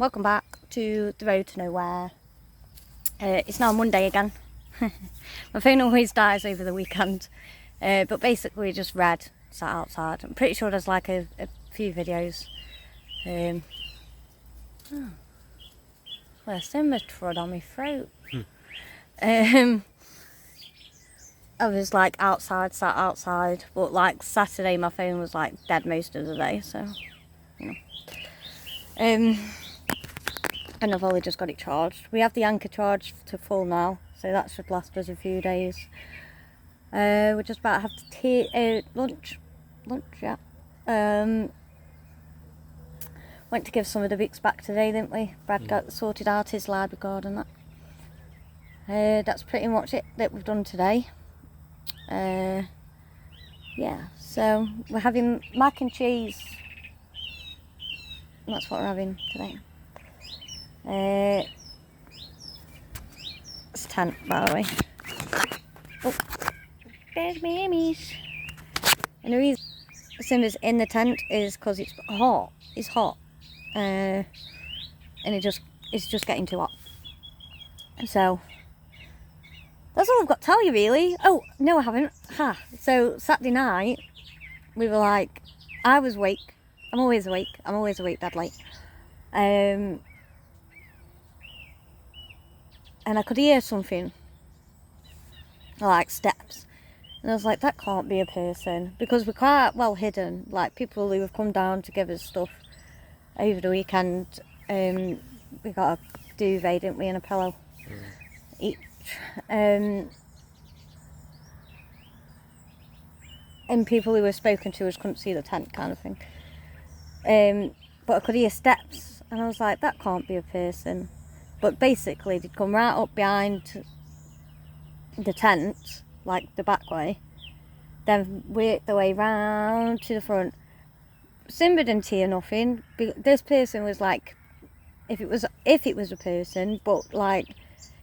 welcome back to the road to nowhere. It's now Monday again. My phone always dies over the weekend, but basically we just read, sat outside. I'm pretty sure there's like a few videos. Where's Simba trod on my throat? I was like outside, sat outside, but like Saturday my phone was like dead most of the day, so you know. And I've only just got it charged. We have the anchor charged to full now, so that should last us a few days. We're just about to have lunch, yeah. Went to give some of the books back today, didn't we? Brad got sorted out his library card and that. That's pretty much it that we've done today. Yeah, so we're having mac and cheese. That's what we're having today. It's a tent, by the way. Oh, there's babies. And the reason Simba's in the tent is because it's hot. It's hot, and it's just getting too hot. So that's all I've got to tell you, really. Oh no, I haven't. So Saturday night, we were like, I was awake. I'm always awake that late. And I could hear something, like steps. And I was like, that can't be a person, because we're quite well hidden. Like people who have come down to give us stuff over the weekend. We got a duvet, didn't we, and a pillow each. And people who were spoken to us couldn't see the tent, kind of thing. But I could hear steps, and I was like, that can't be a person. But basically, they'd come right up behind the tent, like the back way, then worked their way round to the front. Simba didn't hear nothing. This person was like, if it was a person, but like,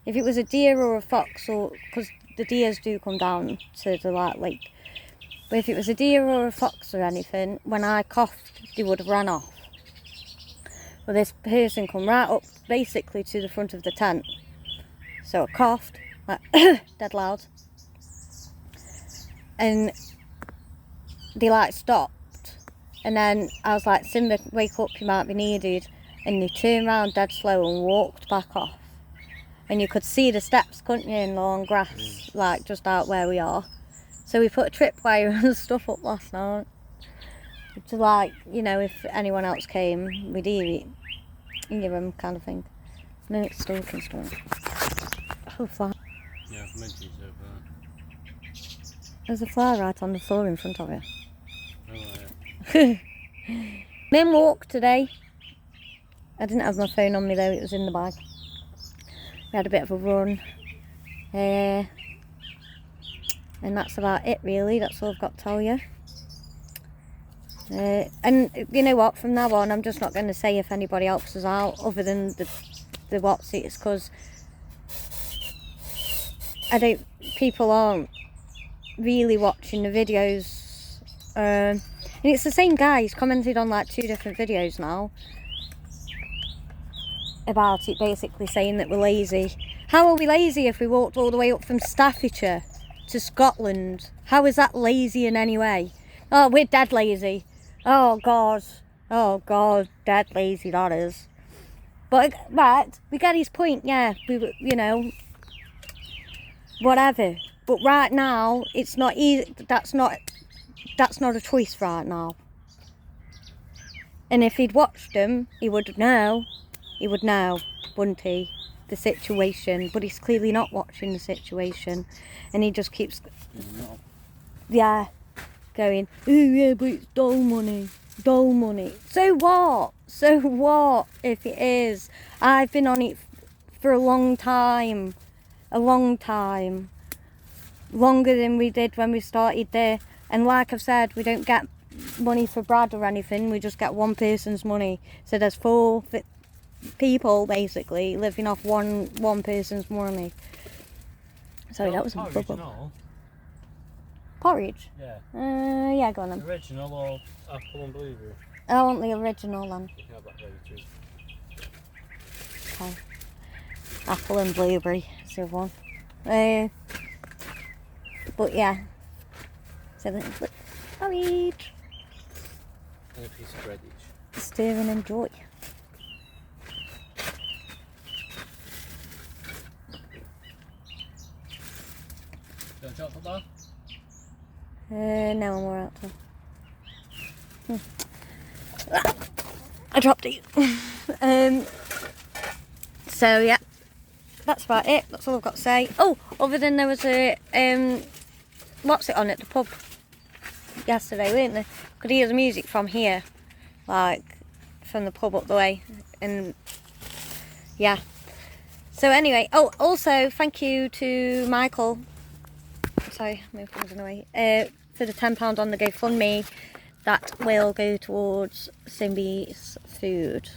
if it was a deer or a fox, or because the deers do come down to the lake. But if it was a deer or a fox or anything, when I coughed, they would have ran off. Well, this person come right up, basically to the front of the tent. So I coughed, like, dead loud. And they like stopped. And then I was like, Simba, wake up, you might be needed. And they turned around dead slow and walked back off. And you could see the steps, couldn't you, in long grass, like just out where we are. So we put a tripwire and stuff up last night. To like, you know, if anyone else came, we'd hear them kind of thing. And then it's stalking stuff. Oh, fly. Yeah, I've mentioned so far. There's a fly right on the floor in front of you. Oh, yeah. Min walked today. I didn't have my phone on me though, it was in the bag. We had a bit of a run. And that's about it really, that's all I've got to tell you. And you know what, from now on I'm just not going to say if anybody else is out other than the What's-its, because people aren't really watching the videos. And it's the same guy, he's commented on like 2 different videos now about it, basically saying that we're lazy. How are we lazy if we walked all the way up from Staffordshire to Scotland? How is that lazy in any way? Oh, we're dead lazy. Oh god, dead lazy that is. But right, we get his point. Yeah, you know, whatever. But right now, it's not easy. That's not a choice right now. And if he'd watched them, he would know. He would know, wouldn't he? The situation. But he's clearly not watching the situation, and he just keeps, yeah, going, oh yeah, but it's dole money. So what if it is? I've been on it for a long time, longer than we did when we started there. And like I've said, we don't get money for Brad or anything, we just get one person's money. So there's 4 people basically living off one person's money. Sorry, that was a bubble. Porridge? Yeah. Yeah, go on then. Original or apple and blueberry? I want the original then. You can have that later. Okay. Apple and blueberry is the other one. But yeah. So then, look, I'll eat. And a piece of bread each. Stir and enjoy. Do you want a chocolate bar? No, I'm alright. I dropped it. So yeah, that's about it. That's all I've got to say. Oh, other than there was a what's it on at the pub yesterday, weren't there? Could hear the music from here, like from the pub up the way, and yeah. So anyway, oh, also thank you to Michael. Sorry, my phone's in the way. For the £10 on the GoFundMe, that will go towards Simbi's food.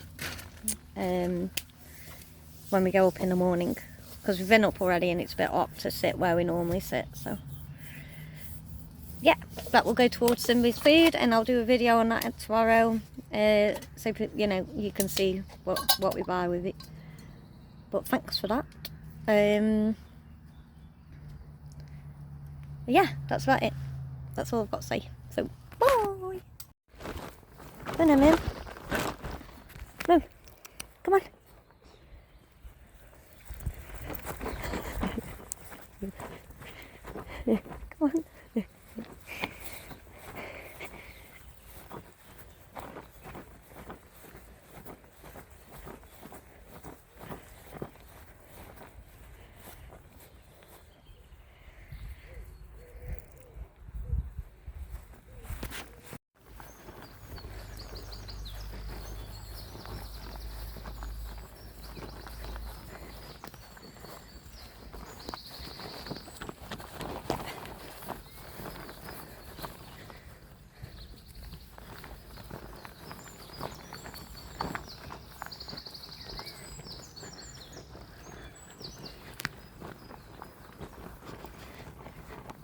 When we go up in the morning, because we've been up already and it's a bit hot to sit where we normally sit. So yeah, that will go towards Simbi's food, and I'll do a video on that tomorrow. So you know, you can see what we buy with it. But thanks for that. Yeah, that's about it. That's all I've got to say. So, bye. Come on, man. Move. Come on. Come on.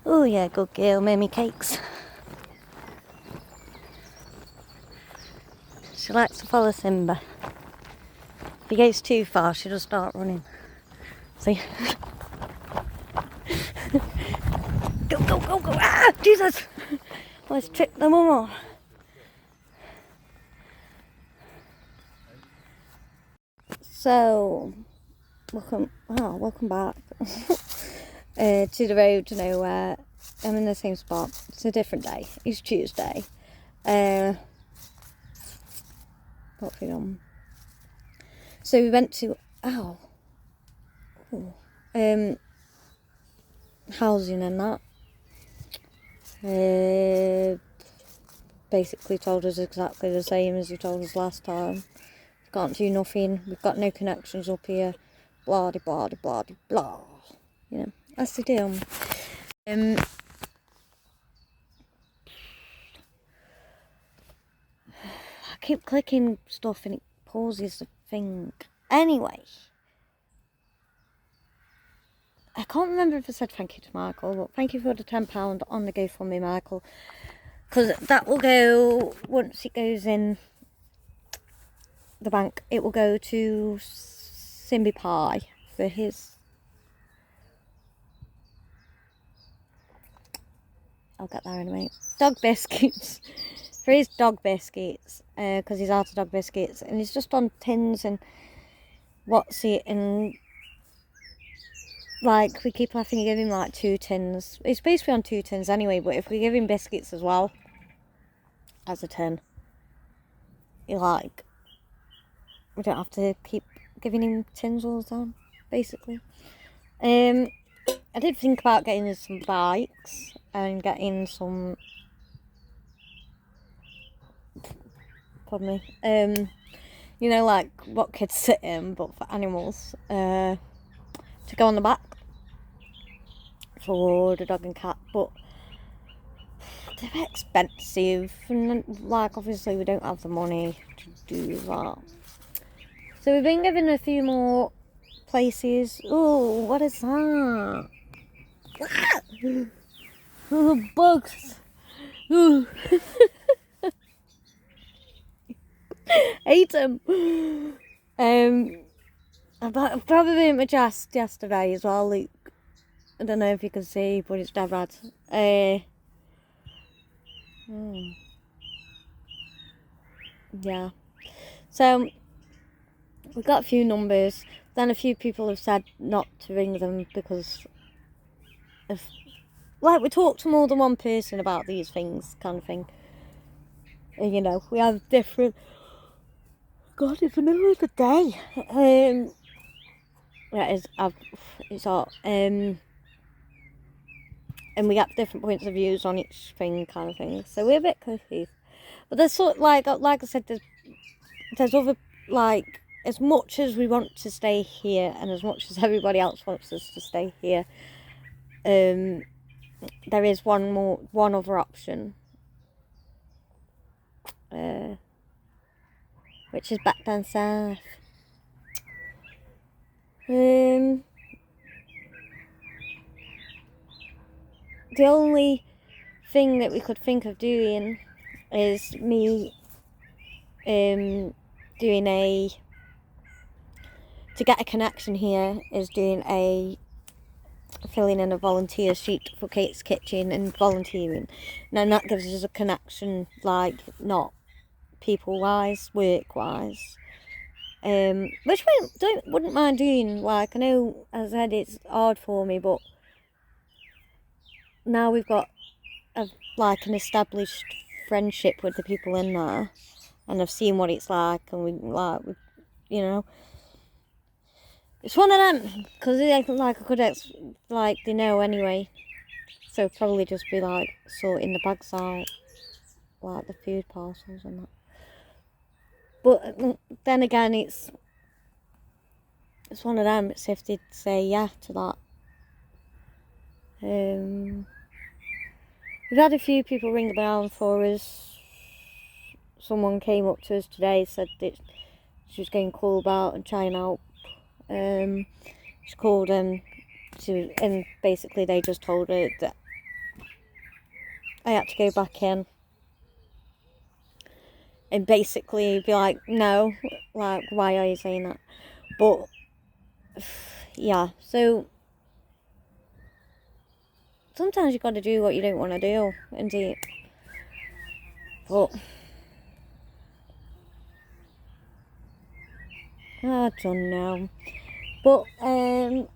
Oh yeah, good girl, made me cakes. She likes to follow Simba. If he goes too far, she'll start running. See? Go, go, go, go! Ah, Jesus! Let's trick them all. So, welcome back to the road to nowhere. I'm in the same spot. It's a different day. It's Tuesday. What have we done? So we went to housing and that. Basically told us exactly the same as he told us last time. Can't do nothing. We've got no connections up here. Blah de blah de blah de blah. You know, that's the deal. I keep clicking stuff and it pauses the thing. Anyway, I can't remember if I said thank you to Michael, but thank you for the £10 on the GoFundMe, Michael, because that will go, once it goes in the bank, it will go to Simbi Pie for his, I'll get there in a minute, dog biscuits. For his dog biscuits, because he's out of dog biscuits, and he's just on tins and what's it, and like we keep having to give him like 2 tins. It's basically on 2 tins anyway, but if we give him biscuits as well as a tin, we don't have to keep giving him tins all the time, basically. I did think about getting us some bikes and getting some, pardon me, you know, like what kids sit in, but for animals, to go on the back for the dog and cat, but they're expensive, and like obviously we don't have the money to do that. So we've been given a few more places. Oh, what is that? Oh, bugs. Ooh. Hate them. I've probably been my chest yesterday as well, Luke. I don't know if you can see, but it's dead red. Yeah. So, we've got a few numbers. Then a few people have said not to ring them because of... Like, we talk to more than one person about these things, kind of thing. And, you know, we have different... God, it's the middle of the day. Yeah, it's hot. And we got different points of views on each thing, kind of thing. So we're a bit confused. But there's sort of, like I said, there's other, like, as much as we want to stay here and as much as everybody else wants us to stay here, there is one other option, which is back down south. The only thing that we could think of doing is me doing to get a connection here, is filling in a volunteer sheet for Kate's Kitchen and volunteering. Now that gives us a connection, like, not people wise, work wise, which I wouldn't mind doing. Like, I know, as I said, it's hard for me, but now we've got like an established friendship with the people in there, and I've seen what it's like, and you know, it's one of them, because like I could like, they know anyway, so probably just be like sorting the bags out, like the food parcels and that. But then again, it's one of them. It's if they'd say yeah to that. We've had a few people ring the bell for us. Someone came up to us today, said that she was getting called about and trying out. She called and basically they just told her that I had to go back in and basically be like, no, like, why are you saying that? But yeah, so sometimes you got to do what you don't want to do, indeed. But I don't know. But don't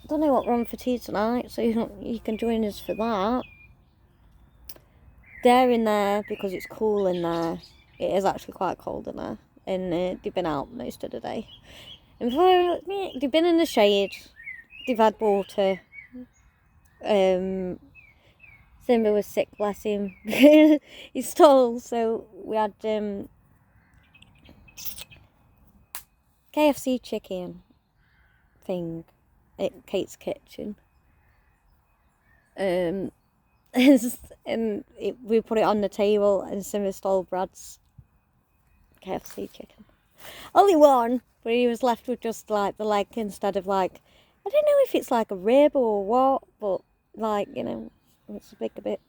know what we're on for tea tonight, so you can join us for that. They're in there because it's cool in there. It is actually quite cold in there, and they've been out most of the day. And they've been in the shade. They've had water. Simba was sick, bless him. He stole, so we had KFC chicken thing at Kate's Kitchen. And we put it on the table, and Simba stole Brad's KFC chicken. Only one, but he was left with just like the leg instead of, like, I don't know if it's like a rib or what, but, like, you know, it's a bigger bit.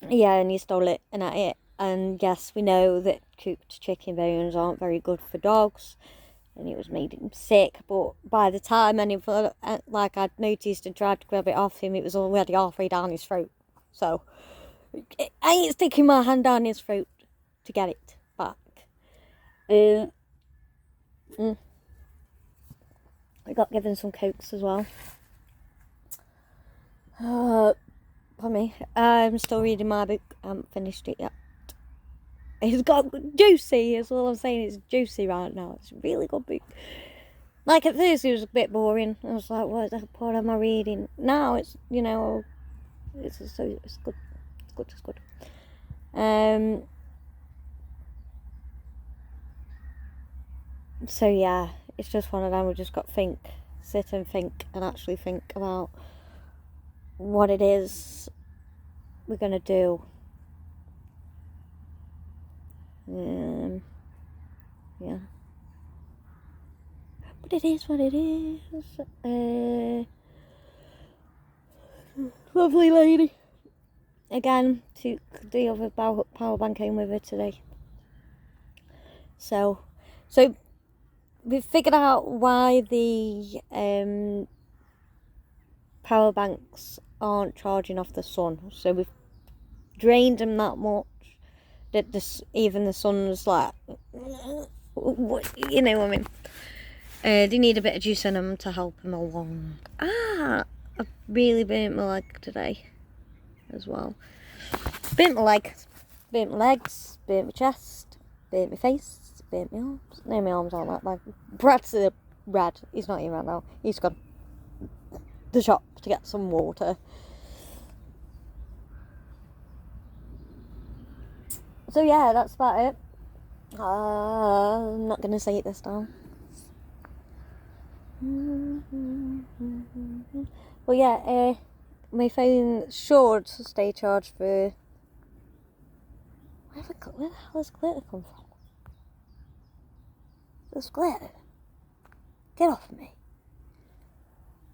Yeah, and he stole it and ate it. And yes, we know that cooked chicken bones aren't very good for dogs, and it was made him sick. But by the time like, I'd noticed and tried to grab it off him, it was already halfway down his throat. So I ain't sticking my hand down his throat to get it back. I got given some cokes as well. Pardon me. I'm still reading my book. I haven't finished it yet. It's got juicy, is all I'm saying. It's juicy right now. It's a really good book. Like, at first it was a bit boring. I was like, what the part am I reading? Now it's, you know, it's good. It's good. So yeah, it's just one of them. We just got to sit and think and actually think about what it is we're going to do. Yeah. But it is what it is. Lovely lady. again, took the other power bank home with her today. So we've figured out why the power banks aren't charging off the sun. So we've drained them that much that even the sun's like, you know what I mean. They need a bit of juice in them to help them along. I've really burnt my leg today as well. Burnt my leg, burnt my legs, burnt my chest, burnt my face, burnt my arms. No, my arms aren't that bad. Brad's Brad, he's not here right now. He's gone to the shop to get some water. So yeah, that's about it. I'm not going to say it this time. Well, yeah, my phone should stay charged for... Where the hell does glitter come from? There's glitter. Get off of me.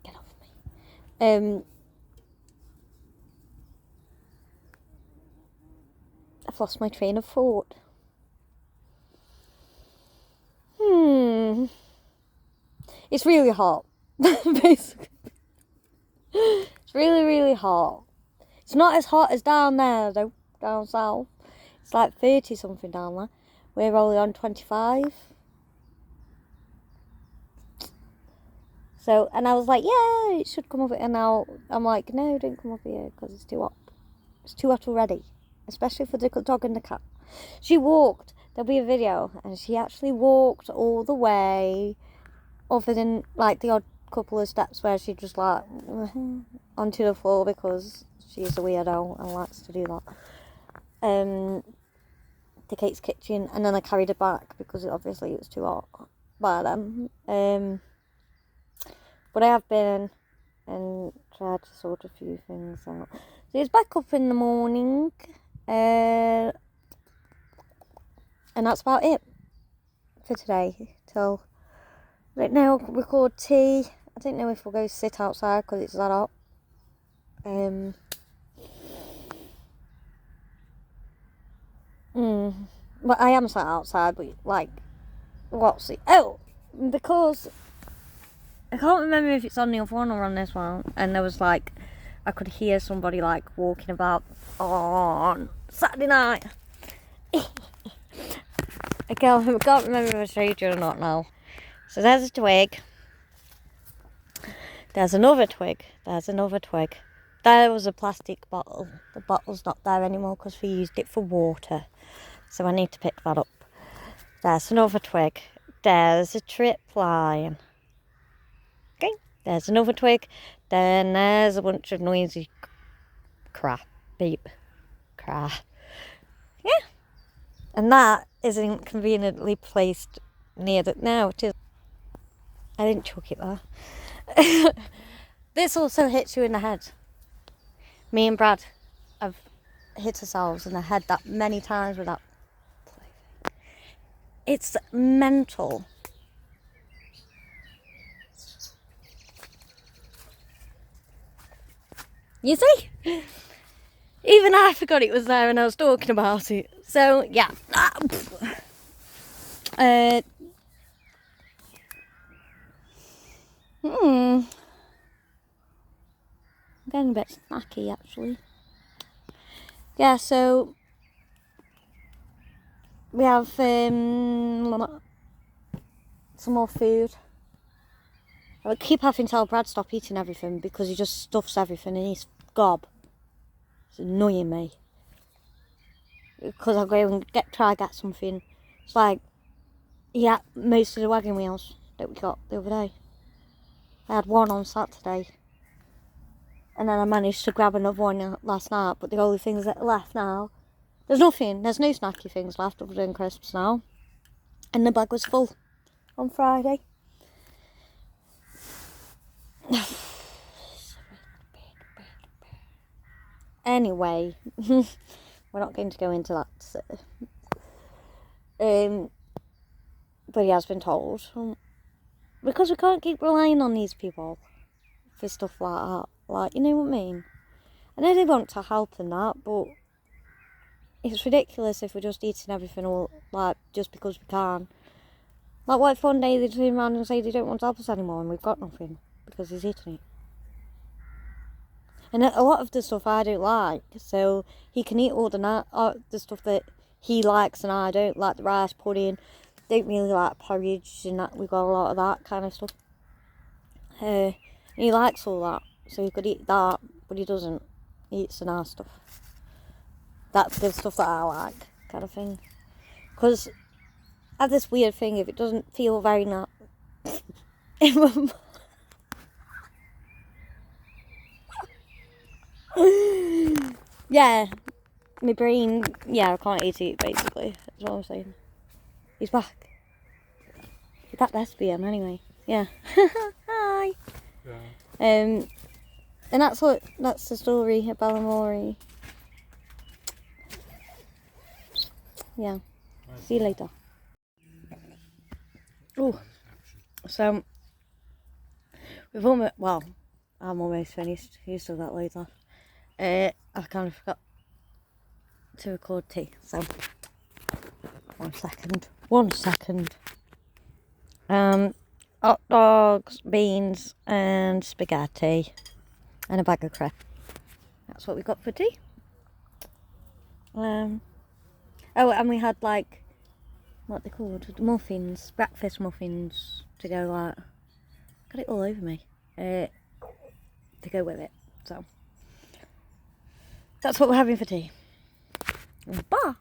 Get off of me. I've lost my train of thought. It's really hot, basically. It's really, really hot. It's not as hot as down there, though, down south. It's like 30 something down there. We're only on 25. So, and I was like, yeah, it should come up. And now I'm like, no, don't come up here because it's too hot. It's too hot already. Especially for the dog and the cat. She walked. There'll be a video. And she actually walked all the way. Other than like the odd couple of steps where she just like onto the floor because she's a weirdo and likes to do that. To Kate's kitchen, and then I carried her back because obviously it was too hot by then. But I have been and tried to sort a few things out. So it's back up in the morning, and that's about it for today. Till right now, record tea. I don't know if we'll go sit outside because it's that hot. But I am sat outside, but like, what's it? Oh, because I can't remember if it's on the other one or on this one. And there was like, I could hear somebody like walking about on Saturday night. I can't remember if I showed you or not now. So there's a twig. There's another twig. There's another twig. There was a plastic bottle. The bottle's not there anymore because we used it for water. So I need to pick that up. There's another twig. There's a tripline. Okay. There's another twig. Then there's a bunch of noisy crap. Beep. Crap. Yeah. And that is inconveniently placed near the... No, it is. I didn't chuck it there. This also hits you in the head. Me and Brad have hit ourselves in the head that many times with that. It's mental. You see? Even I forgot it was there and I was talking about it. So, yeah. I'm getting a bit snacky, actually. Yeah, so we have some more food. I keep having to tell Brad stop eating everything because he just stuffs everything in his gob. It's annoying me. Because I go and try to get something. It's like, yeah, most of the wagon wheels that we got the other day. I had one on Saturday. And then I managed to grab another one last night. But the only things that are left now, there's nothing. There's no snacky things left other than crisps now. And the bag was full on Friday. Anyway, we're not going to go into that. But he has been told. Because we can't keep relying on these people for stuff like that. Like, you know what I mean? I know they want to help and that, but it's ridiculous if we're just eating everything all, like, just because we can. Like, what if one day they turn around and say they don't want to help us anymore and we've got nothing because he's eating it? And a lot of the stuff I don't like, so he can eat all the stuff that he likes and I don't, like the rice pudding. Don't really like porridge and that. We've got a lot of that kind of stuff. He likes all that, so he could eat that, but he doesn't. He eats the nice stuff. That's the stuff that I like, kind of thing. Because I have this weird thing, if it doesn't feel very nice in my mouth. Yeah, my brain, yeah, I can't eat it, basically. That's what I'm saying. He's back. He's back there to be him, anyway. Yeah. Hi. Yeah. And that's the story of Ballamori. Yeah. See you later. Oh, so I'm almost finished. You still got loads left. I kind of forgot to record tea, so 1 second. Hot dogs, beans, and spaghetti, and a bag of crepe. That's what we got for tea. Oh, and we had like, what they called, muffins, breakfast muffins to go like. Got it all over me. To go with it. So that's what we're having for tea. Bye.